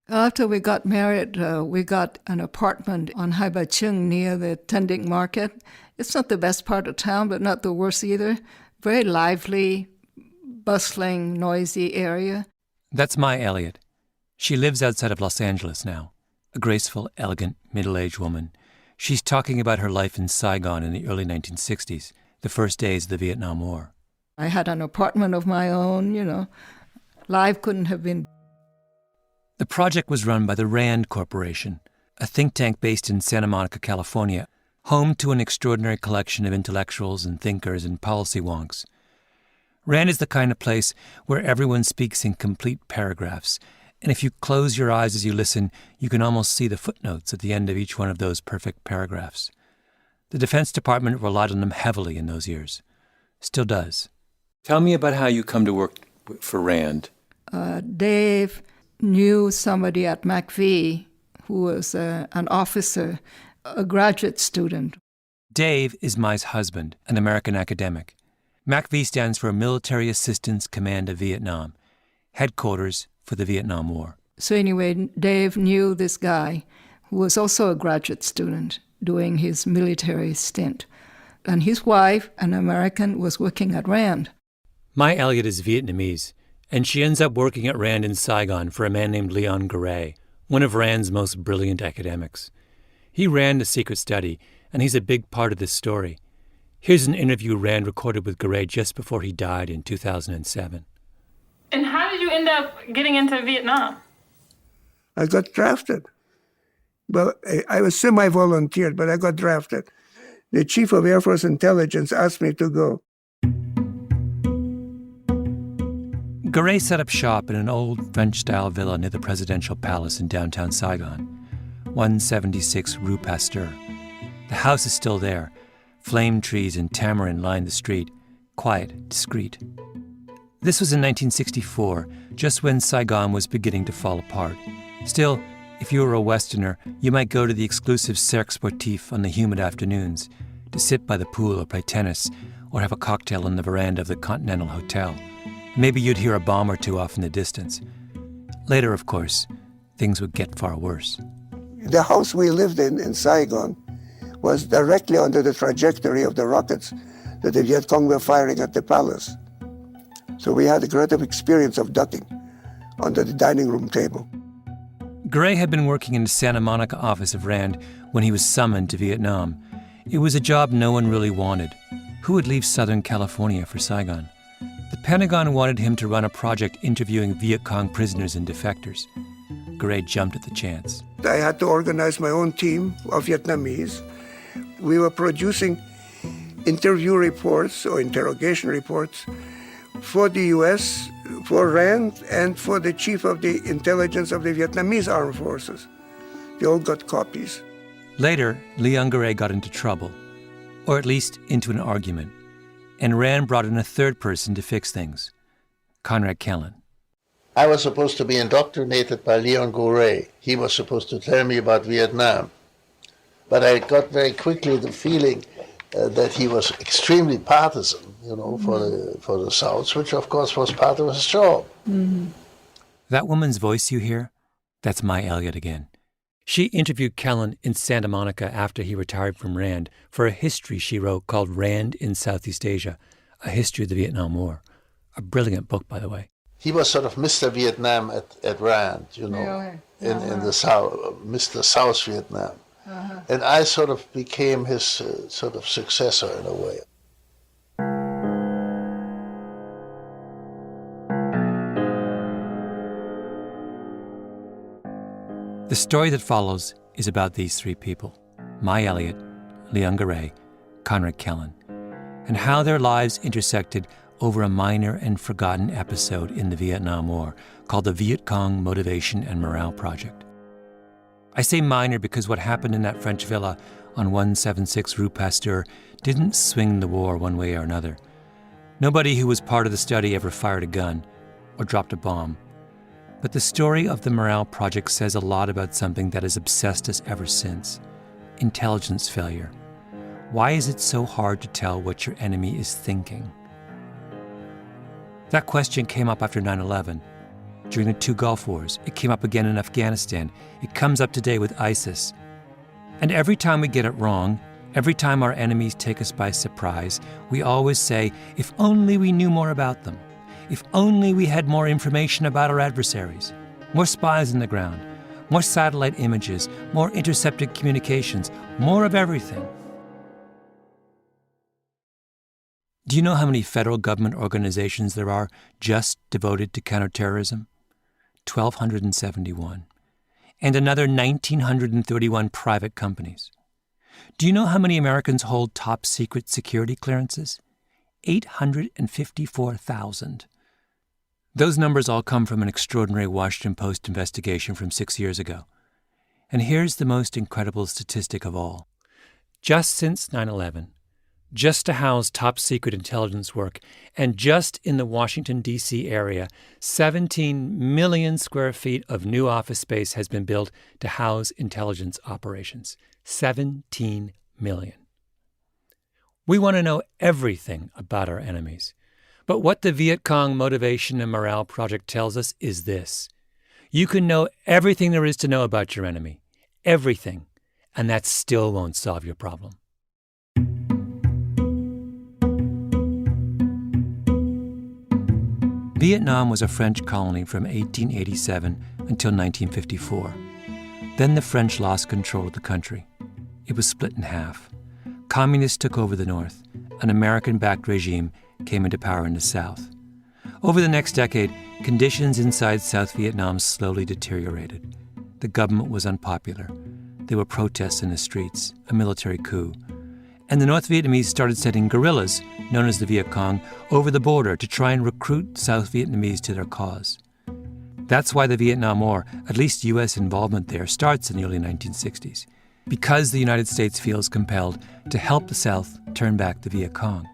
After we got married, we got an apartment on Haibachung near the Tending Market. It's not the best part of town, but not the worst either. Very lively, bustling, noisy area. That's Mai Elliott. She lives outside of Los Angeles now, a graceful, elegant, middle-aged woman. She's talking about her life in Saigon in the early 1960s, the first days of the Vietnam War. I had an apartment of my own, Life couldn't have been. The project was run by the RAND Corporation, a think tank based in Santa Monica, California, home to an extraordinary collection of intellectuals and thinkers and policy wonks. RAND is the kind of place where everyone speaks in complete paragraphs, and if you close your eyes as you listen, you can almost see the footnotes at the end of each one of those perfect paragraphs. The Defense Department relied on them heavily in those years. Still does. Tell me about how you come to work for RAND. Dave knew somebody at McVie who was an officer, a graduate student. Dave is Mai's husband, an American academic. MACV stands for Military Assistance Command of Vietnam, headquarters for the Vietnam War. So anyway, Dave knew this guy who was also a graduate student doing his military stint. And his wife, an American, was working at RAND. Mai Elliott is Vietnamese, and she ends up working at RAND in Saigon for a man named Leon Garay, one of RAND's most brilliant academics. He ran the secret study, and he's a big part of this story. Here's an interview RAND recorded with Garay just before he died in 2007. And how did you end up getting into Vietnam? I got drafted. Well, I was semi-volunteered, but I got drafted. The Chief of Air Force Intelligence asked me to go. Garay set up shop in an old French-style villa near the presidential palace in downtown Saigon, 176 Rue Pasteur. The house is still there. Flame trees and tamarind line the street, quiet, discreet. This was in 1964, just when Saigon was beginning to fall apart. Still, if you were a Westerner, you might go to the exclusive Cercle Sportif on the humid afternoons to sit by the pool or play tennis or have a cocktail on the veranda of the Continental Hotel. Maybe you'd hear a bomb or two off in the distance. Later, of course, things would get far worse. The house we lived in Saigon was directly under the trajectory of the rockets that the Viet Cong were firing at the palace. So we had a great experience of ducking under the dining room table. Garay had been working in the Santa Monica office of RAND when he was summoned to Vietnam. It was a job no one really wanted. Who would leave Southern California for Saigon? The Pentagon wanted him to run a project interviewing Viet Cong prisoners and defectors. Garay jumped at the chance. I had to organize my own team of Vietnamese. We were producing interview reports or interrogation reports for the U.S., for RAND, and for the chief of the intelligence of the Vietnamese armed forces. They all got copies. Later, Leon Garay got into trouble, or at least into an argument, and RAND brought in a third person to fix things, Conrad Kellen. I was supposed to be indoctrinated by Leon Garay. He was supposed to tell me about Vietnam. But I got very quickly the feeling that he was extremely partisan, for the South, which of course was part of his job. Mm-hmm. That woman's voice you hear, that's Mai Elliott again. She interviewed Kellen in Santa Monica after he retired from RAND for a history she wrote called RAND in Southeast Asia, A History of the Vietnam War. A brilliant book, by the way. He was sort of Mr. Vietnam at RAND, Really? in the South, Mr. South Vietnam. Uh-huh. And I sort of became his sort of successor in a way. The story that follows is about these three people, Mai Elliott, Leon Garay, Conrad Kellen, and how their lives intersected over a minor and forgotten episode in the Vietnam War called the Viet Cong Motivation and Morale Project. I say minor because what happened in that French villa on 176 Rue Pasteur didn't swing the war one way or another. Nobody who was part of the study ever fired a gun or dropped a bomb. But the story of the Morale Project says a lot about something that has obsessed us ever since: intelligence failure. Why is it so hard to tell what your enemy is thinking? That question came up after 9/11. during the two Gulf Wars. It came up again in Afghanistan. It comes up today with ISIS. And every time we get it wrong, every time our enemies take us by surprise, we always say, if only we knew more about them. If only we had more information about our adversaries. More spies in the ground. More satellite images. More intercepted communications. More of everything. Do you know how many federal government organizations there are just devoted to counterterrorism? 1,271. And another 1,931 private companies. Do you know how many Americans hold top-secret security clearances? 854,000. Those numbers all come from an extraordinary Washington Post investigation from 6 years ago. And here's the most incredible statistic of all. Just since 9/11, just to house top-secret intelligence work, and just in the Washington, D.C. area, 17 million square feet of new office space has been built to house intelligence operations. 17 million. We want to know everything about our enemies. But what the Viet Cong Motivation and Morale Project tells us is this. You can know everything there is to know about your enemy. Everything. And that still won't solve your problem. Vietnam was a French colony from 1887 until 1954. Then the French lost control of the country. It was split in half. Communists took over the north. An American-backed regime came into power in the south. Over the next decade, conditions inside South Vietnam slowly deteriorated. The government was unpopular. There were protests in the streets, a military coup. And the North Vietnamese started sending guerrillas, known as the Viet Cong, over the border to try and recruit South Vietnamese to their cause. That's why the Vietnam War, at least U.S. involvement there, starts in the early 1960s, because the United States feels compelled to help the South turn back the Viet Cong.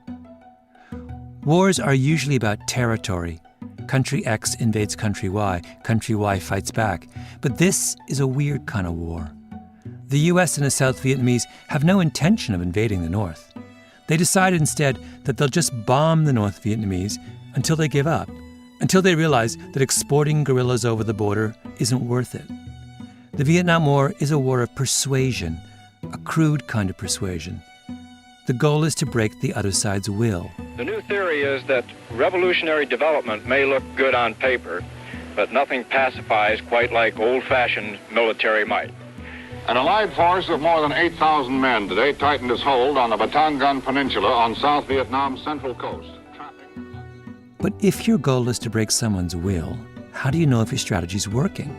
Wars are usually about territory. Country X invades country Y fights back. But this is a weird kind of war. The U.S. and the South Vietnamese have no intention of invading the North. They decide instead that they'll just bomb the North Vietnamese until they give up, until they realize that exporting guerrillas over the border isn't worth it. The Vietnam War is a war of persuasion, a crude kind of persuasion. The goal is to break the other side's will. The new theory is that revolutionary development may look good on paper, but nothing pacifies quite like old-fashioned military might. An allied force of more than 8,000 men today tightened its hold on the Batangan Peninsula on South Vietnam's central coast. But if your goal is to break someone's will, how do you know if your strategy's working?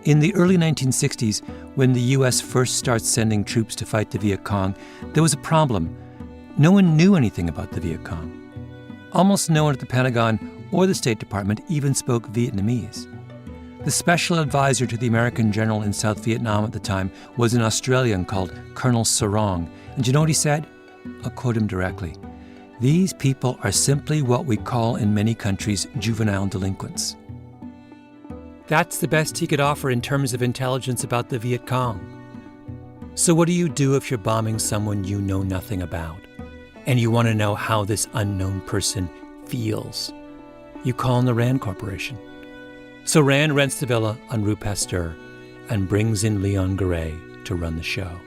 In the early 1960s, when the U.S. first starts sending troops to fight the Viet Cong, there was a problem. No one knew anything about the Viet Cong. Almost no one at the Pentagon or the State Department even spoke Vietnamese. The special advisor to the American general in South Vietnam at the time was an Australian called Colonel Sarong. And do you know what he said? I'll quote him directly. "These people are simply what we call in many countries juvenile delinquents." That's the best he could offer in terms of intelligence about the Viet Cong. So what do you do if you're bombing someone you know nothing about, and you want to know how this unknown person feels? You call in the Rand Corporation. So Rand rents the villa on Rue Pasteur and brings in Leon Garay to run the show.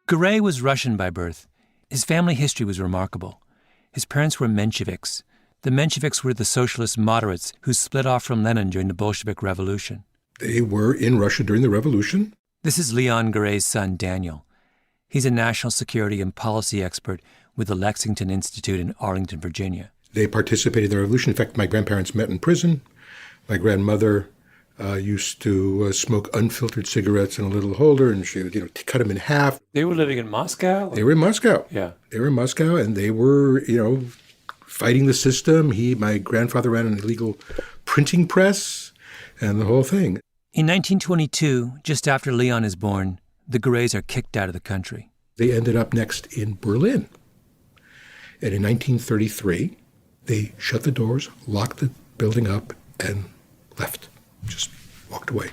Garay was Russian by birth. His family history was remarkable. His parents were Mensheviks. The Mensheviks were the socialist moderates who split off from Lenin during the Bolshevik Revolution. They were in Russia during the revolution. This is Leon Garay's son, Daniel. He's a national security and policy expert with the Lexington Institute in Arlington, Virginia. They participated in the revolution. In fact, my grandparents met in prison. My grandmother used to smoke unfiltered cigarettes in a little holder, and she would, cut them in half. They were living in Moscow? They were in Moscow. Yeah. They were in Moscow, and they were, fighting the system. My grandfather ran an illegal printing press and the whole thing. In 1922, just after Leon is born, the Garays are kicked out of the country. They ended up next in Berlin. And in 1933, they shut the doors, locked the building up, and left. Just walked away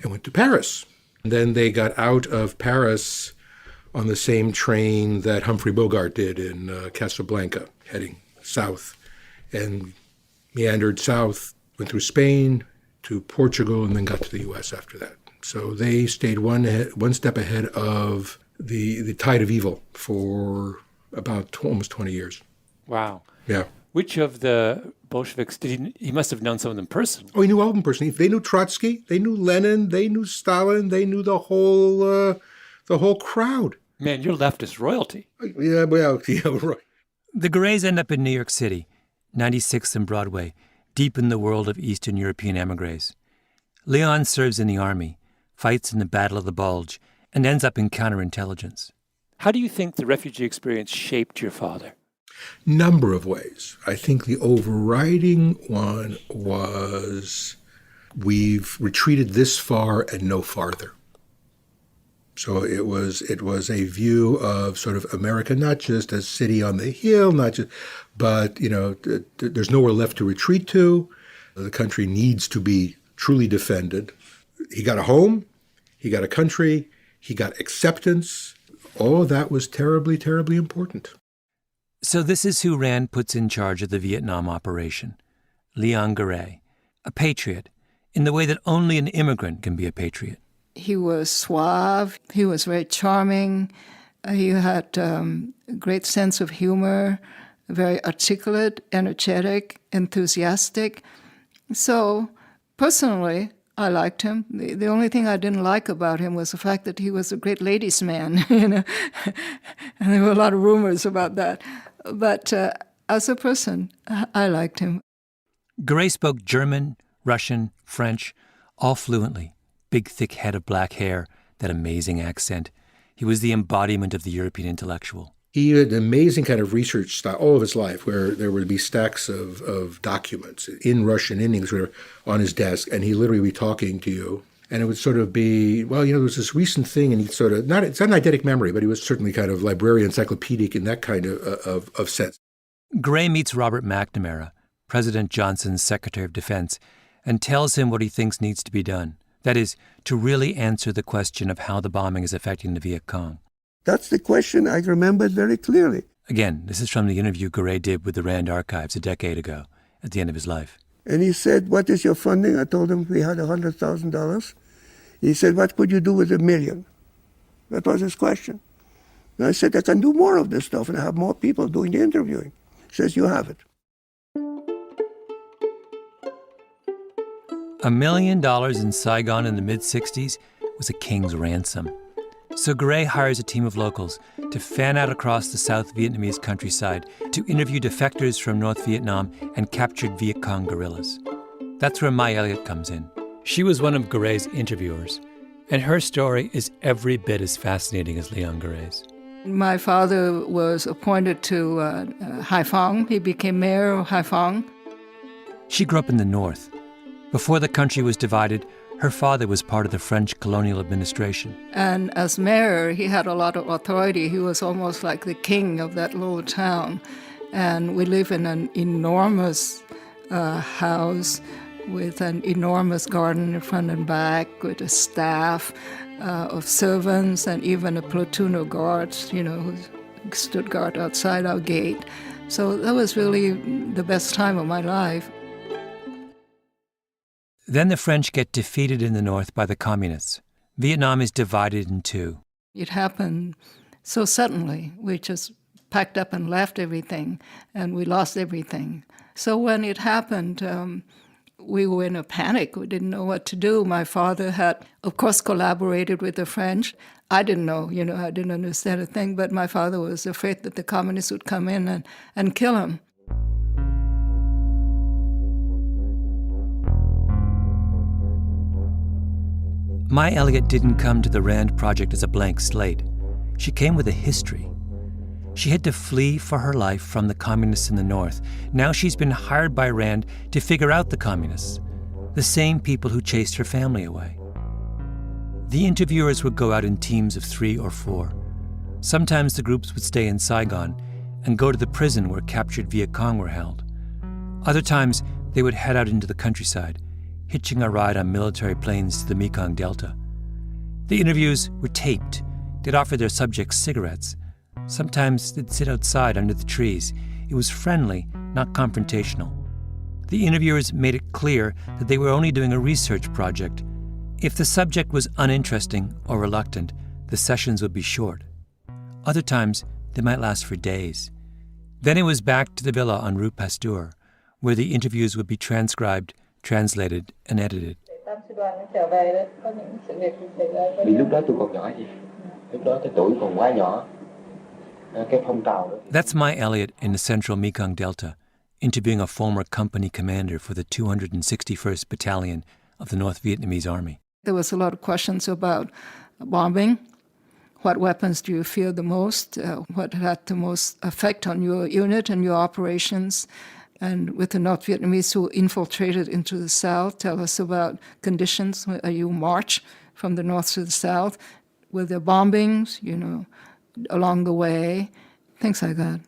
and went to Paris. And then they got out of Paris on the same train that Humphrey Bogart did in Casablanca, heading south, and meandered south, went through Spain to Portugal, and then got to the U.S. after that. So they stayed one step ahead of the tide of evil for about almost 20 years. Wow. Yeah. Which of the Bolsheviks he must have known some of them personally? Oh, he knew all of them personally. They knew Trotsky, they knew Lenin, they knew Stalin, they knew the whole crowd. Man, you're leftist royalty. Yeah, well, yeah, right. The Garets end up in New York City, 96th and Broadway, deep in the world of Eastern European emigres. Leon serves in the army, fights in the Battle of the Bulge, and ends up in counterintelligence. How do you think the refugee experience shaped your father? Number of ways. I think the overriding one was we've retreated this far and no farther. So it was a view of sort of America, not just a city on the hill, but there's nowhere left to retreat to. The country needs to be truly defended. He got a home, he got a country, he got acceptance. All of that was terribly, terribly important. So this is who Rand puts in charge of the Vietnam operation. Leon Garay, a patriot, in the way that only an immigrant can be a patriot. He was suave. He was very charming. He had a great sense of humor, very articulate, energetic, enthusiastic. So personally, I liked him. The only thing I didn't like about him was the fact that he was a great ladies' man, and there were a lot of rumors about that. But as a person, I liked him. Garay spoke German, Russian, French, all fluently. Big, thick head of black hair, that amazing accent. He was the embodiment of the European intellectual. He had an amazing kind of research style all of his life, where there would be stacks of documents in Russian, in English, whatever, on his desk, and he literally would be talking to you. And it would sort of be, there was this recent thing, and he sort of, it's not an eidetic memory, but he was certainly kind of librarian, encyclopedic in that kind of sense. Garay meets Robert McNamara, President Johnson's Secretary of Defense, and tells him what he thinks needs to be done. That is, to really answer the question of how the bombing is affecting the Viet Cong. That's the question I remembered very clearly. Again, this is from the interview Garay did with the Rand Archives a decade ago, at the end of his life. And he said, "What is your funding?" I told him we had $100,000. He said, "What could you do with $1 million?" That was his question. And I said, "I can do more of this stuff and have more people doing the interviewing." He says, "You have it." $1 million in Saigon in the mid-'60s was a king's ransom. So Garay hires a team of locals to fan out across the South Vietnamese countryside to interview defectors from North Vietnam and captured Viet Cong guerrillas. That's where Mai Elliott comes in. She was one of Garay's interviewers, and her story is every bit as fascinating as Leon Garay's. My father was appointed to Haiphong. He became mayor of Haiphong. She grew up in the north. Before the country was divided, her father was part of the French colonial administration. And as mayor, he had a lot of authority. He was almost like the king of that little town. And we live in an enormous house with an enormous garden in front and back, with a staff of servants and even a platoon of guards, who stood guard outside our gate. So that was really the best time of my life. Then the French get defeated in the north by the communists. Vietnam is divided in two. It happened so suddenly. We just packed up and left everything, and we lost everything. So when it happened, we were in a panic. We didn't know what to do. My father had, of course, collaborated with the French. I didn't know, I didn't understand a thing, but my father was afraid that the communists would come in and kill him. Mai Elliott didn't come to the Rand Project as a blank slate. She came with a history. She had to flee for her life from the communists in the north. Now she's been hired by Rand to figure out the communists, the same people who chased her family away. The interviewers would go out in teams of 3 or 4. Sometimes the groups would stay in Saigon and go to the prison where captured Viet Cong were held. Other times, they would head out into the countryside, hitching a ride on military planes to the Mekong Delta. The interviews were taped. They'd offer their subjects cigarettes. Sometimes they'd sit outside under the trees. It was friendly, not confrontational. The interviewers made it clear that they were only doing a research project. If the subject was uninteresting or reluctant, the sessions would be short. Other times, they might last for days. Then it was back to the villa on Rue Pasteur, where the interviews would be transcribed, translated, and edited. That's my Elliot in the central Mekong Delta, interviewing a former company commander for the 261st Battalion of the North Vietnamese Army. There was a lot of questions about bombing. What weapons do you fear the most? What had the most effect on your unit and your operations? And with the North Vietnamese who infiltrated into the South, tell us about conditions. You march from the North to the South. Were there bombings, along the way? Things like that.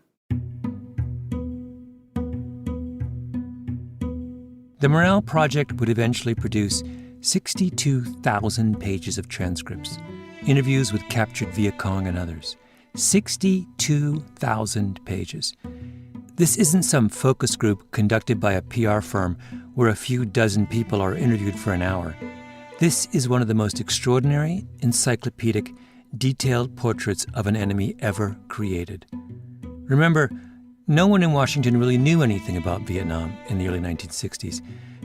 The Morale Project would eventually produce 62,000 pages of transcripts, interviews with captured Viet Cong and others. 62,000 pages. This isn't some focus group conducted by a PR firm where a few dozen people are interviewed for an hour. This is one of the most extraordinary, encyclopedic, detailed portraits of an enemy ever created. Remember, no one in Washington really knew anything about Vietnam in the early 1960s.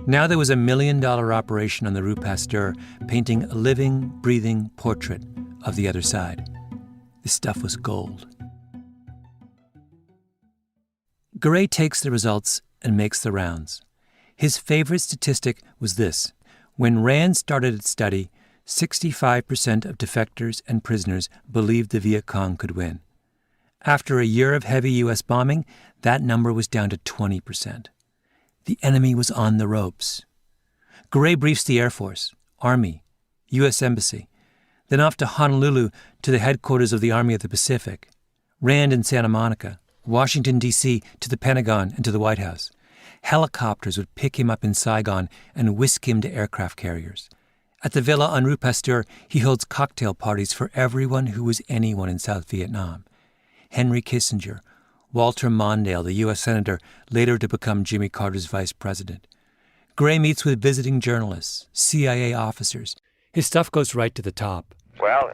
Now there was a $1 million operation on the Rue Pasteur painting a living, breathing portrait of the other side. This stuff was gold. Garay takes the results and makes the rounds. His favorite statistic was this. When Rand started its study, 65% of defectors and prisoners believed the Viet Cong could win. After a year of heavy U.S. bombing, that number was down to 20%. The enemy was on the ropes. Garay briefs the Air Force, Army, U.S. Embassy, then off to Honolulu to the headquarters of the Army of the Pacific, Rand in Santa Monica, Washington, D.C., to the Pentagon and to the White House. Helicopters would pick him up in Saigon and whisk him to aircraft carriers. At the villa on Rue Pasteur, he holds cocktail parties for everyone who was anyone in South Vietnam. Henry Kissinger, Walter Mondale, the U.S. Senator, later to become Jimmy Carter's vice president. Garay meets with visiting journalists, CIA officers. His stuff goes right to the top. Well,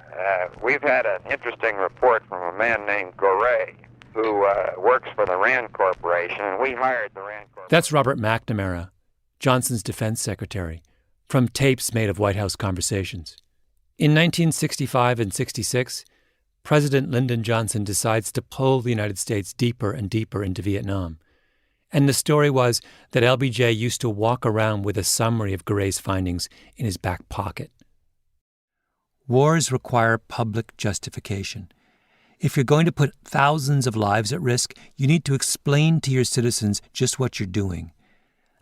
we've had an interesting report from a man named Garay, who works for the Rand Corporation, and we hired the Rand Corporation. That's Robert McNamara, Johnson's defense secretary, from tapes made of White House conversations. In 1965 and 66, President Lyndon Johnson decides to pull the United States deeper and deeper into Vietnam. And the story was that LBJ used to walk around with a summary of Garay's findings in his back pocket. Wars require public justification. If you're going to put thousands of lives at risk, you need to explain to your citizens just what you're doing.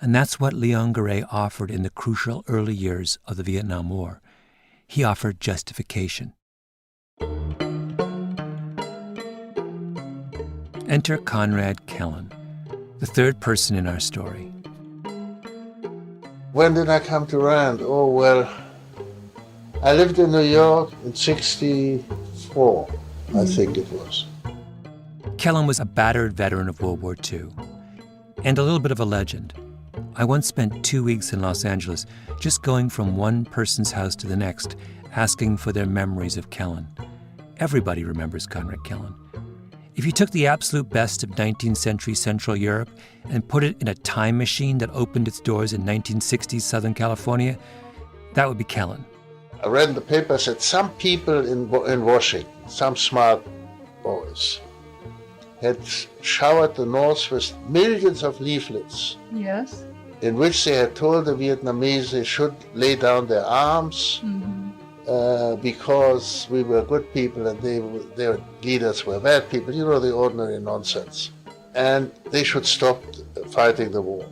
And that's what Leon Garay offered in the crucial early years of the Vietnam War. He offered justification. Enter Conrad Kellen, the third person in our story. When did I come to Rand? Oh, well, I lived in New York in 1964, I think it was. Kellen was a battered veteran of World War II and a little bit of a legend. I once spent 2 weeks in Los Angeles just going from one person's house to the next, asking for their memories of Kellen. Everybody remembers Conrad Kellen. If you took the absolute best of 19th century Central Europe and put it in a time machine that opened its doors in 1960s Southern California, that would be Kellen. I read in the papers that some people in Washington, some smart boys, had showered the North with millions of leaflets. Yes. In which they had told the Vietnamese they should lay down their arms because we were good people and their leaders were bad people, the ordinary nonsense. And they should stop fighting the war.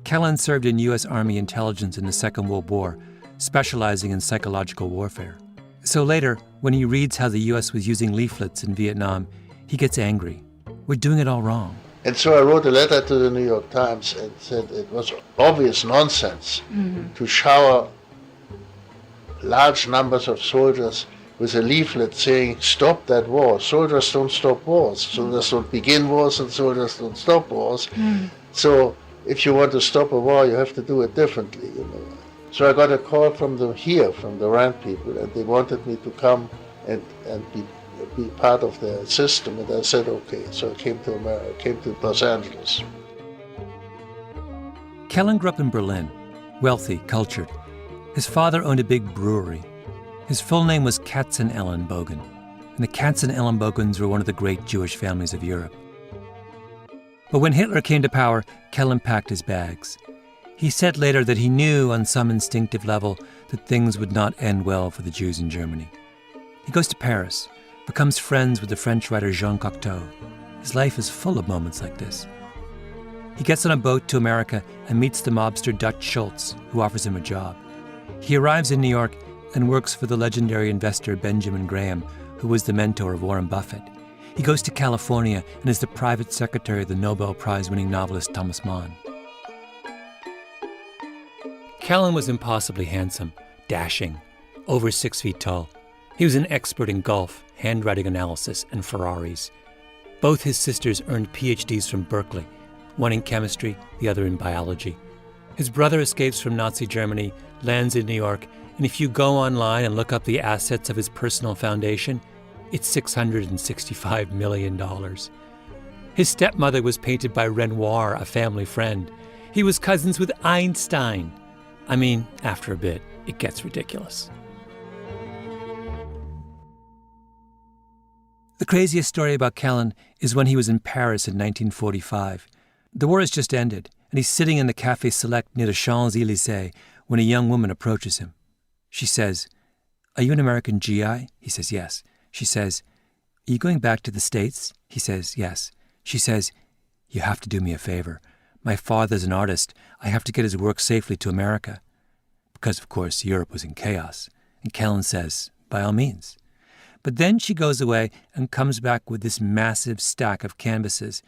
Kellen served in U.S. Army intelligence in the Second World War, specializing in psychological warfare. So later, when he reads how the U.S. was using leaflets in Vietnam, he gets angry. We're doing it all wrong. And so I wrote a letter to the New York Times and said it was obvious nonsense to shower large numbers of soldiers with a leaflet saying, stop that war. Soldiers don't stop wars. Soldiers don't begin wars and soldiers don't stop wars. So if you want to stop a war, you have to do it differently, you know. So I got a call from the Rand people, and they wanted me to come and be part of their system, and I said okay. So I came to America, came to Los Angeles. Kellen grew up in Berlin, wealthy, cultured. His father owned a big brewery. His full name was Katzen Ellenbogen, and the Katzen Ellenbogens were one of the great Jewish families of Europe. But when Hitler came to power, Kellen packed his bags. He said later that he knew on some instinctive level that things would not end well for the Jews in Germany. He goes to Paris, becomes friends with the French writer Jean Cocteau. His life is full of moments like this. He gets on a boat to America and meets the mobster Dutch Schultz, who offers him a job. He arrives in New York and works for the legendary investor Benjamin Graham, who was the mentor of Warren Buffett. He goes to California and is the private secretary of the Nobel Prize-winning novelist Thomas Mann. Kellen was impossibly handsome, dashing, over 6 feet tall. He was an expert in golf, handwriting analysis, and Ferraris. Both his sisters earned PhDs from Berkeley, one in chemistry, the other in biology. His brother escapes from Nazi Germany, lands in New York, and if you go online and look up the assets of his personal foundation, it's $665 million. His stepmother was painted by Renoir, a family friend. He was cousins with Einstein. I mean, after a bit, it gets ridiculous. The craziest story about Kellen is when he was in Paris in 1945. The war has just ended, and he's sitting in the Café Select near the Champs-Élysées when a young woman approaches him. She says, "Are you an American GI?" He says, "Yes." She says, "Are you going back to the States?" He says, "Yes." She says, "You have to do me a favor. My father's an artist. I have to get his work safely to America." Because, of course, Europe was in chaos. And Kellen says, "By all means." But then she goes away and comes back with this massive stack of canvases.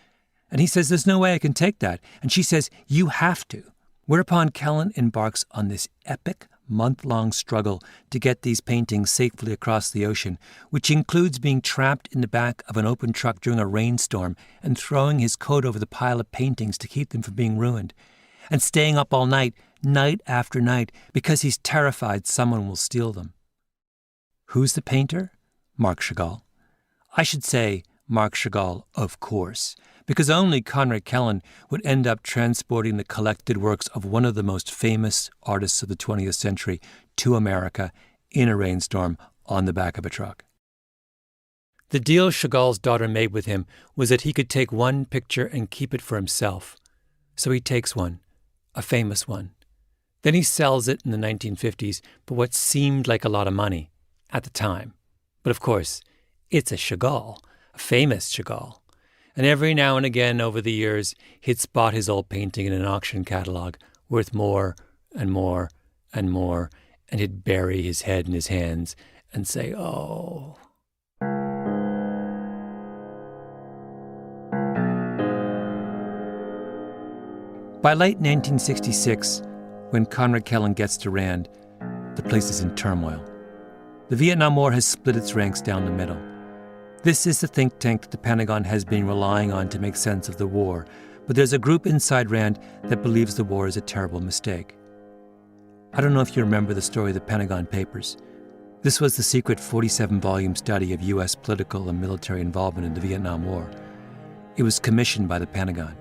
And he says, "There's no way I can take that." And she says, "You have to." Whereupon Kellen embarks on this epic month-long struggle to get these paintings safely across the ocean, which includes being trapped in the back of an open truck during a rainstorm and throwing his coat over the pile of paintings to keep them from being ruined, and staying up all night, night after night, because he's terrified someone will steal them. Who's the painter? Marc Chagall. I should say Marc Chagall, of course, because only Conrad Kellen would end up transporting the collected works of one of the most famous artists of the 20th century to America in a rainstorm on the back of a truck. The deal Chagall's daughter made with him was that he could take one picture and keep it for himself. So he takes one, a famous one. Then he sells it in the 1950s for what seemed like a lot of money at the time. But of course, it's a Chagall, a famous Chagall. And every now and again over the years, he'd spot his old painting in an auction catalog worth more and more and more, and he'd bury his head in his hands and say, "Oh." By late 1966, when Conrad Kellen gets to Rand, the place is in turmoil. The Vietnam War has split its ranks down the middle. This is the think tank that the Pentagon has been relying on to make sense of the war, but there's a group inside Rand that believes the war is a terrible mistake. I don't know if you remember the story of the Pentagon Papers. This was the secret 47-volume study of U.S. political and military involvement in the Vietnam War. It was commissioned by the Pentagon.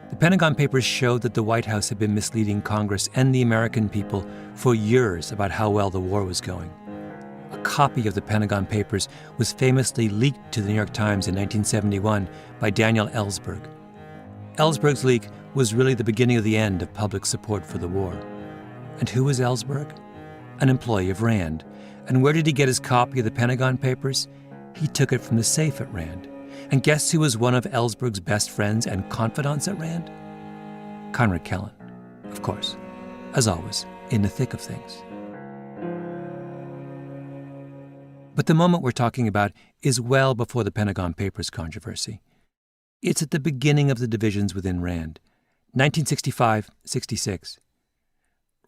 The Pentagon Papers showed that the White House had been misleading Congress and the American people for years about how well the war was going. A copy of the Pentagon Papers was famously leaked to the New York Times in 1971 by Daniel Ellsberg. Ellsberg's leak was really the beginning of the end of public support for the war. And who was Ellsberg? An employee of Rand. And where did he get his copy of the Pentagon Papers? He took it from the safe at Rand. And guess who was one of Ellsberg's best friends and confidants at Rand? Conrad Kellen, of course, as always, in the thick of things. But the moment we're talking about is well before the Pentagon Papers controversy. It's at the beginning of the divisions within Rand, 1965-66.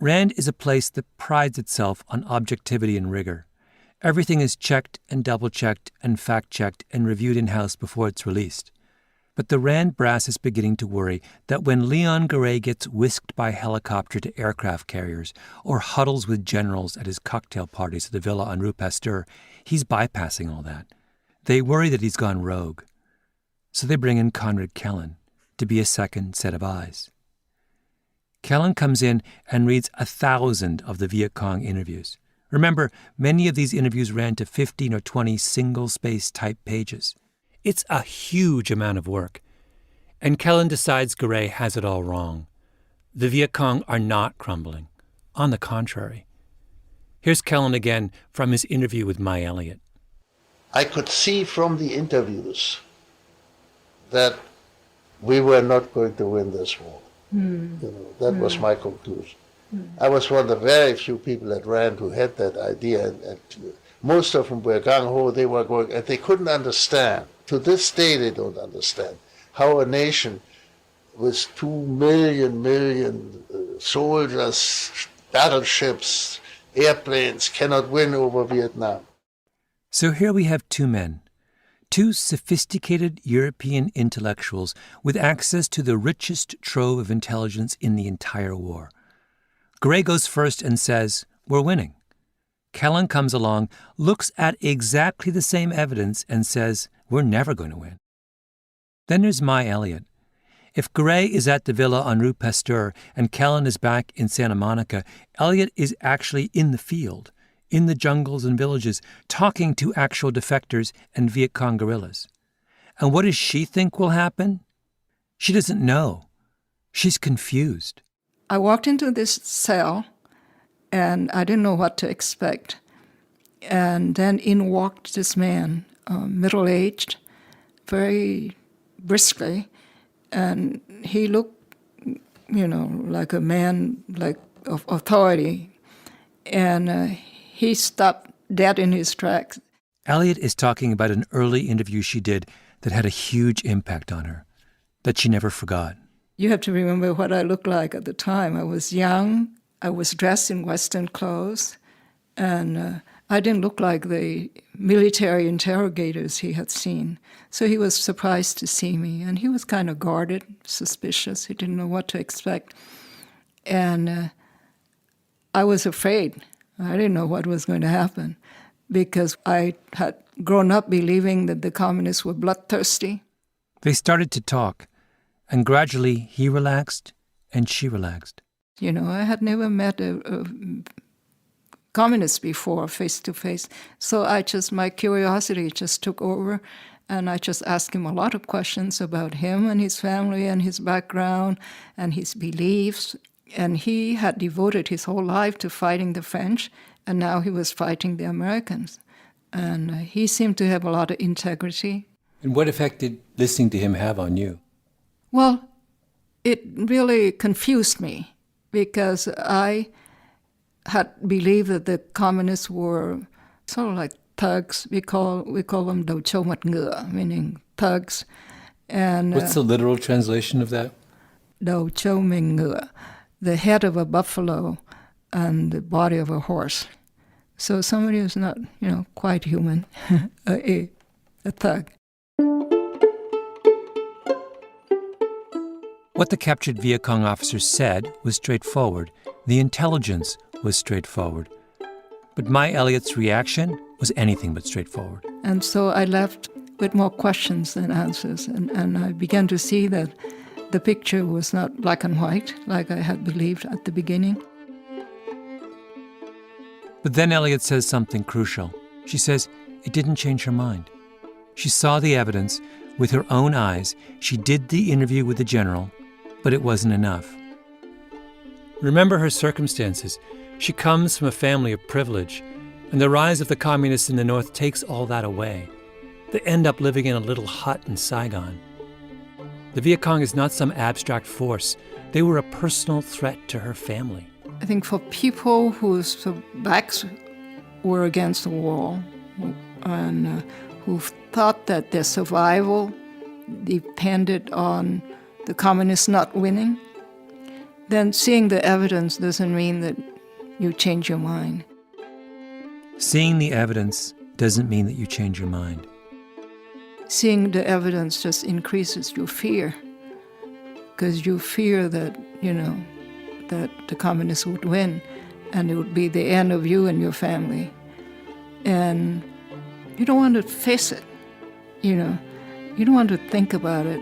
Rand is a place that prides itself on objectivity and rigor. Everything is checked and double-checked and fact-checked and reviewed in-house before it's released. But the Rand brass is beginning to worry that when Leon Garay gets whisked by helicopter to aircraft carriers or huddles with generals at his cocktail parties at the villa on Rue Pasteur, he's bypassing all that. They worry that he's gone rogue. So they bring in Conrad Kellen to be a second set of eyes. Kellen comes in and reads 1,000 of the Viet Cong interviews. Remember, many of these interviews ran to 15 or 20 single-space type pages. It's a huge amount of work. And Kellen decides Garay has it all wrong. The Viet Cong are not crumbling. On the contrary. Here's Kellen again from his interview with My Elliott. I could see from the interviews that we were not going to win this war. That was my conclusion. I was one of the very few people at Rand who had that idea, and most of them were gung-ho. They were going, and they couldn't understand. To this day, they don't understand how a nation with 2 million soldiers, battleships, airplanes cannot win over Vietnam. So here we have two men, two sophisticated European intellectuals with access to the richest trove of intelligence in the entire war. Garay goes first and says, "We're winning." Kellen comes along, looks at exactly the same evidence and says, "We're never going to win." Then there's My Elliott. If Garay is at the villa on Rue Pasteur and Kellen is back in Santa Monica, Elliott is actually in the field, in the jungles and villages, talking to actual defectors and Viet Cong guerrillas. And what does she think will happen? She doesn't know. She's confused. I walked into this cell, and I didn't know what to expect. And then in walked this man, middle-aged, very briskly, and he looked, like a man of authority. And he stopped dead in his tracks. Elliott is talking about an early interview she did that had a huge impact on her, that she never forgot. You have to remember what I looked like at the time. I was young, I was dressed in Western clothes, and I didn't look like the military interrogators he had seen. So he was surprised to see me, and he was kind of guarded, suspicious. He didn't know what to expect. And I was afraid. I didn't know what was going to happen because I had grown up believing that the communists were bloodthirsty. They started to talk, and gradually he relaxed and she relaxed. I had never met a communist before, face to face. So my curiosity just took over, and I just asked him a lot of questions about him and his family and his background and his beliefs. And he had devoted his whole life to fighting the French, and now he was fighting the Americans. And he seemed to have a lot of integrity. And what effect did listening to him have on you? Well, it really confused me because I had believed that the communists were sort of like thugs. We call them đầu trâu mặt ngựa, meaning thugs. And what's the literal translation of that? Đầu trâu mình ngựa, the head of a buffalo and the body of a horse. So somebody who's not, quite human, a thug. What the captured Viet Cong officers said was straightforward. The intelligence was straightforward. But My Elliott's reaction was anything but straightforward. And so I left with more questions than answers. And I began to see that the picture was not black and white like I had believed at the beginning. But then Elliott says something crucial. She says it didn't change her mind. She saw the evidence with her own eyes. She did the interview with the general, but it wasn't enough. Remember her circumstances. She comes from a family of privilege, and the rise of the communists in the North takes all that away. They end up living in a little hut in Saigon. The Viet Cong is not some abstract force. They were a personal threat to her family. I think for people whose backs were against the wall and who thought that their survival depended on the communists not winning, then seeing the evidence doesn't mean that you change your mind. Seeing the evidence doesn't mean that you change your mind. seeing the evidence just increases your fear, because you fear that, that the communists would win and it would be the end of you and your family. And you don't want to face it, you don't want to think about it.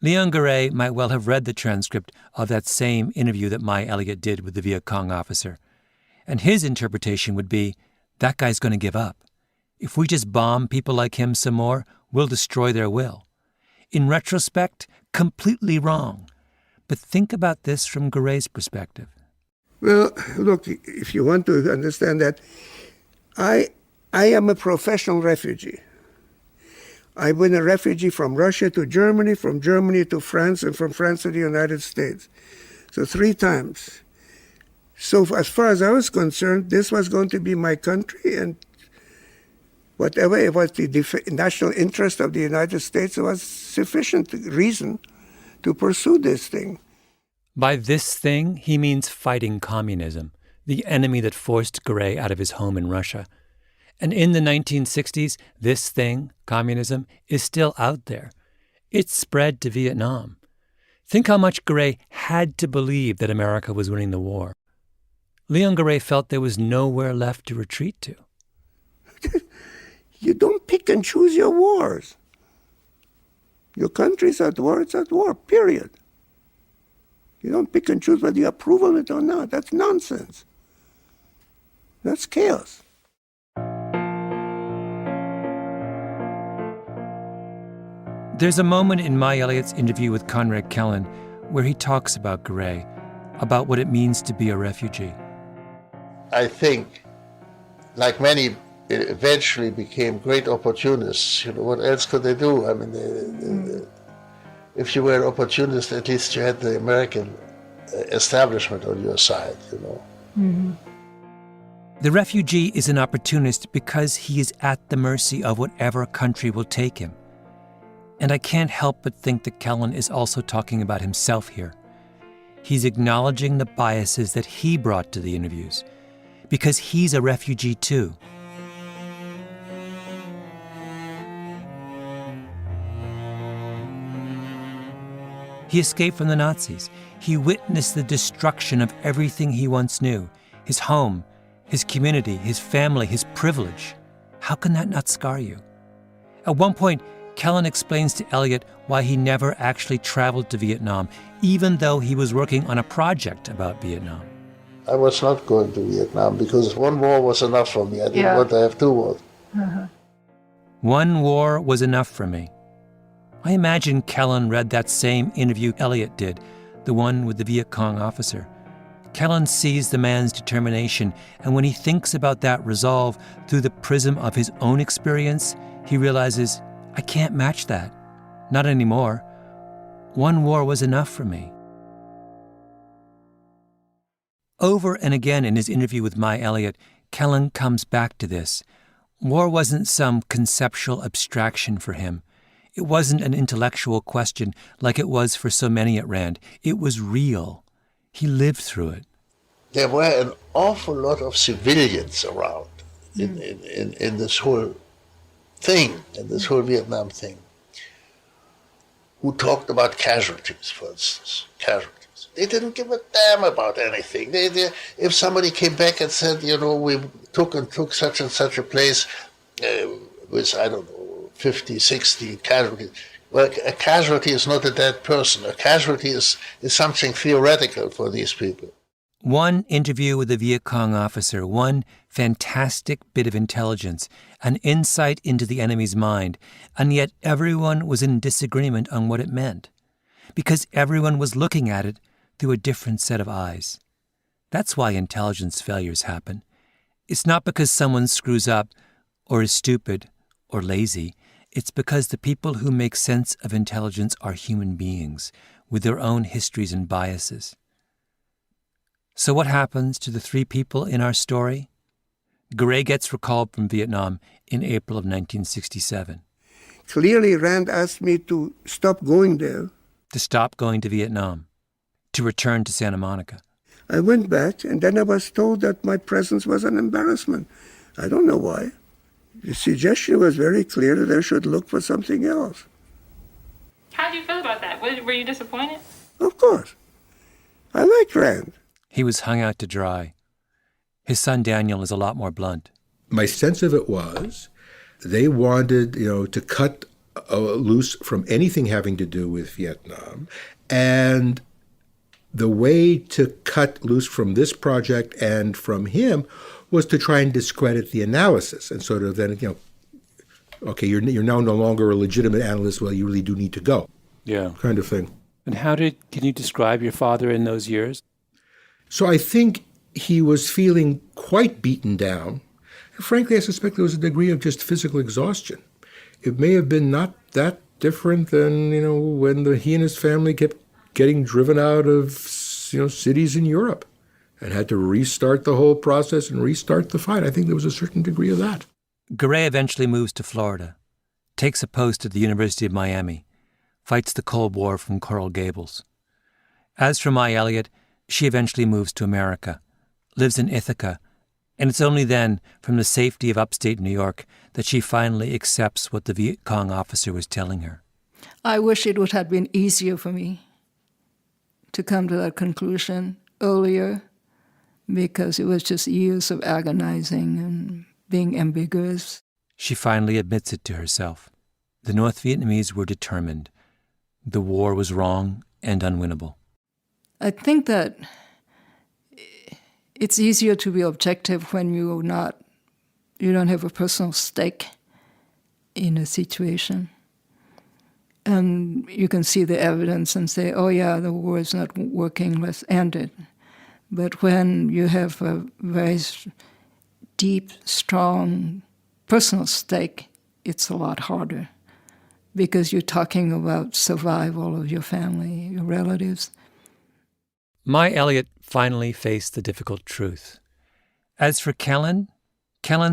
Leon Garay might well have read the transcript of that same interview that Mai Elliott did with the Viet Cong officer. And his interpretation would be, that guy's going to give up. If we just bomb people like him some more, we'll destroy their will. In retrospect, completely wrong. But think about this from Garay's perspective. Well, look, if you want to understand that, I am a professional refugee. I've been a refugee from Russia to Germany, from Germany to France, and from France to the United States. So 3 times. So as far as I was concerned, this was going to be my country, and whatever it was the national interest of the United States, was sufficient reason to pursue this thing. By this thing, he means fighting communism, the enemy that forced Garay out of his home in Russia. And in the 1960s, this thing, communism, is still out there. It's spread to Vietnam. Think how much Garay had to believe that America was winning the war. Leon Garay felt there was nowhere left to retreat to. You don't pick and choose your wars. Your country's at war, it's at war, period. You don't pick and choose whether you approve of it or not. That's nonsense. That's chaos. There's a moment in Mai Elliott's interview with Conrad Kellen where he talks about Garay, about what it means to be a refugee. I think, like many, eventually became great opportunists. What else could they do? I mean, if you were an opportunist, at least you had the American establishment on your side, Mm-hmm. The refugee is an opportunist because he is at the mercy of whatever country will take him. And I can't help but think that Kellen is also talking about himself here. He's acknowledging the biases that he brought to the interviews, because he's a refugee too. He escaped from the Nazis. He witnessed the destruction of everything he once knew, his home, his community, his family, his privilege. How can that not scar you? At one point, Kellen explains to Elliott why he never actually traveled to Vietnam, even though he was working on a project about Vietnam. I was not going to Vietnam because one war was enough for me. I didn't want to have 2 wars. Uh-huh. One war was enough for me. I imagine Kellen read that same interview Elliott did, the one with the Viet Cong officer. Kellen sees the man's determination, and when he thinks about that resolve through the prism of his own experience, he realizes, I can't match that. Not anymore. One war was enough for me. Over and again in his interview with Mai Elliott, Kellen comes back to this. War wasn't some conceptual abstraction for him. It wasn't an intellectual question like it was for so many at Rand. It was real. He lived through it. There were an awful lot of civilians around in this whole thing, in this whole Vietnam thing, who talked about casualties, for instance, casualties. They didn't give a damn about anything. They, if somebody came back and said, we took such and such a place with, 50, 60 casualties. Well, a casualty is not a dead person. A casualty is something theoretical for these people. One interview with a Viet Cong officer, one fantastic bit of intelligence, an insight into the enemy's mind, and yet everyone was in disagreement on what it meant, because everyone was looking at it through a different set of eyes. That's why intelligence failures happen. It's not because someone screws up, or is stupid, or lazy. It's because the people who make sense of intelligence are human beings, with their own histories and biases. So what happens to the 3 people in our story? Garay gets recalled from Vietnam in April of 1967. Clearly, Rand asked me to stop going there. To stop going to Vietnam. to return to Santa Monica. I went back, and then I was told that my presence was an embarrassment. I don't know why. The suggestion was very clear that I should look for something else. How do you feel about that? Were you disappointed? Of course. I liked Rand. He was hung out to dry. His son Daniel is a lot more blunt. My sense of it was they wanted, to cut loose from anything having to do with Vietnam. And the way to cut loose from this project and from him was to try and discredit the analysis and sort of then, okay, you're now no longer a legitimate analyst, well, you really do need to go. Yeah. Kind of thing. And can you describe your father in those years? So I think he was feeling quite beaten down. And frankly, I suspect there was a degree of just physical exhaustion. It may have been not that different than, when he and his family kept getting driven out of, cities in Europe and had to restart the whole process and restart the fight. I think there was a certain degree of that. Garay eventually moves to Florida, takes a post at the University of Miami, fights the Cold War from Coral Gables. As for Mai Elliott, she eventually moves to America, lives in Ithaca, and it's only then, from the safety of upstate New York, that she finally accepts what the Viet Cong officer was telling her. I wish it would have been easier for me to come to that conclusion earlier, because it was just years of agonizing and being ambiguous. She finally admits it to herself. The North Vietnamese were determined. The war was wrong and unwinnable. I think that it's easier to be objective when you don't have a personal stake in a situation. And you can see the evidence and say, oh yeah, the war is not working, let's end it. But when you have a very deep, strong personal stake, it's a lot harder because you're talking about survival of your family, your relatives. Mai Elliott finally faced the difficult truth. As for Kellen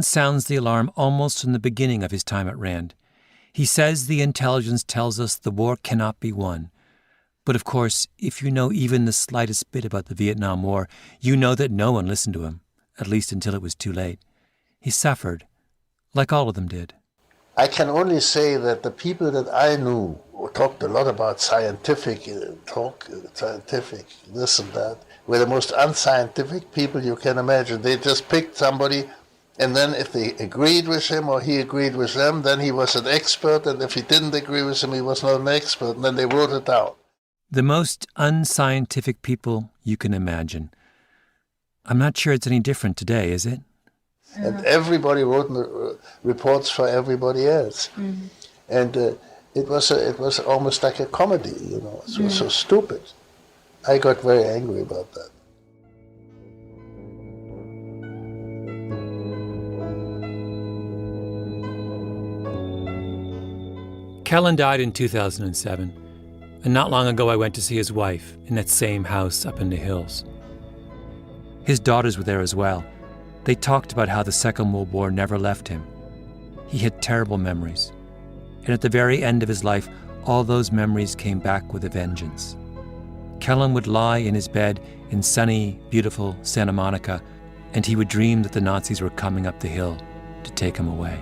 sounds the alarm almost from the beginning of his time at Rand. He says the intelligence tells us the war cannot be won. But of course, if you know even the slightest bit about the Vietnam War, you know that no one listened to him, at least until it was too late. He suffered, like all of them did. I can only say that the people that I knew talked a lot about scientific this and that, were the most unscientific people you can imagine. They just picked somebody, and then if they agreed with him or he agreed with them, then he was an expert, and if he didn't agree with him, he was not an expert, and then they wrote it down. The most unscientific people you can imagine. I'm not sure it's any different today, is it? And everybody wrote reports for everybody else. Mm-hmm. And it was almost like a comedy, It was so stupid. I got very angry about that. Kellen died in 2007, and not long ago I went to see his wife in that same house up in the hills. His daughters were there as well. They talked about how the Second World War never left him. He had terrible memories, and at the very end of his life, all those memories came back with a vengeance. Kellen would lie in his bed in sunny, beautiful Santa Monica, and he would dream that the Nazis were coming up the hill to take him away.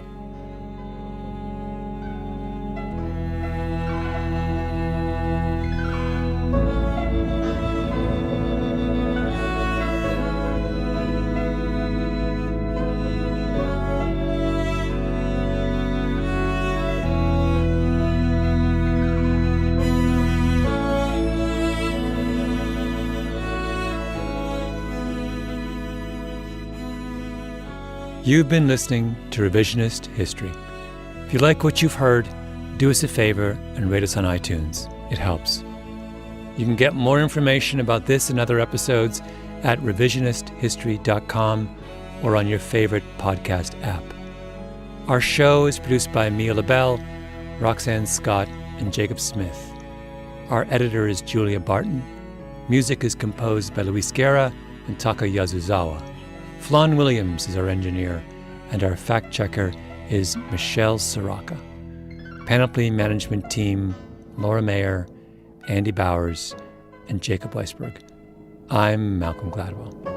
You've been listening to Revisionist History. If you like what you've heard, do us a favor and rate us on iTunes. It helps. You can get more information about this and other episodes at revisionisthistory.com or on your favorite podcast app. Our show is produced by Mia LaBelle, Roxanne Scott, and Jacob Smith. Our editor is Julia Barton. Music is composed by Luis Guerra and Taka Yazuzawa. Flan Williams is our engineer, and our fact-checker is Michelle Soraka. Panoply Management Team, Laura Mayer, Andy Bowers, and Jacob Weisberg. I'm Malcolm Gladwell.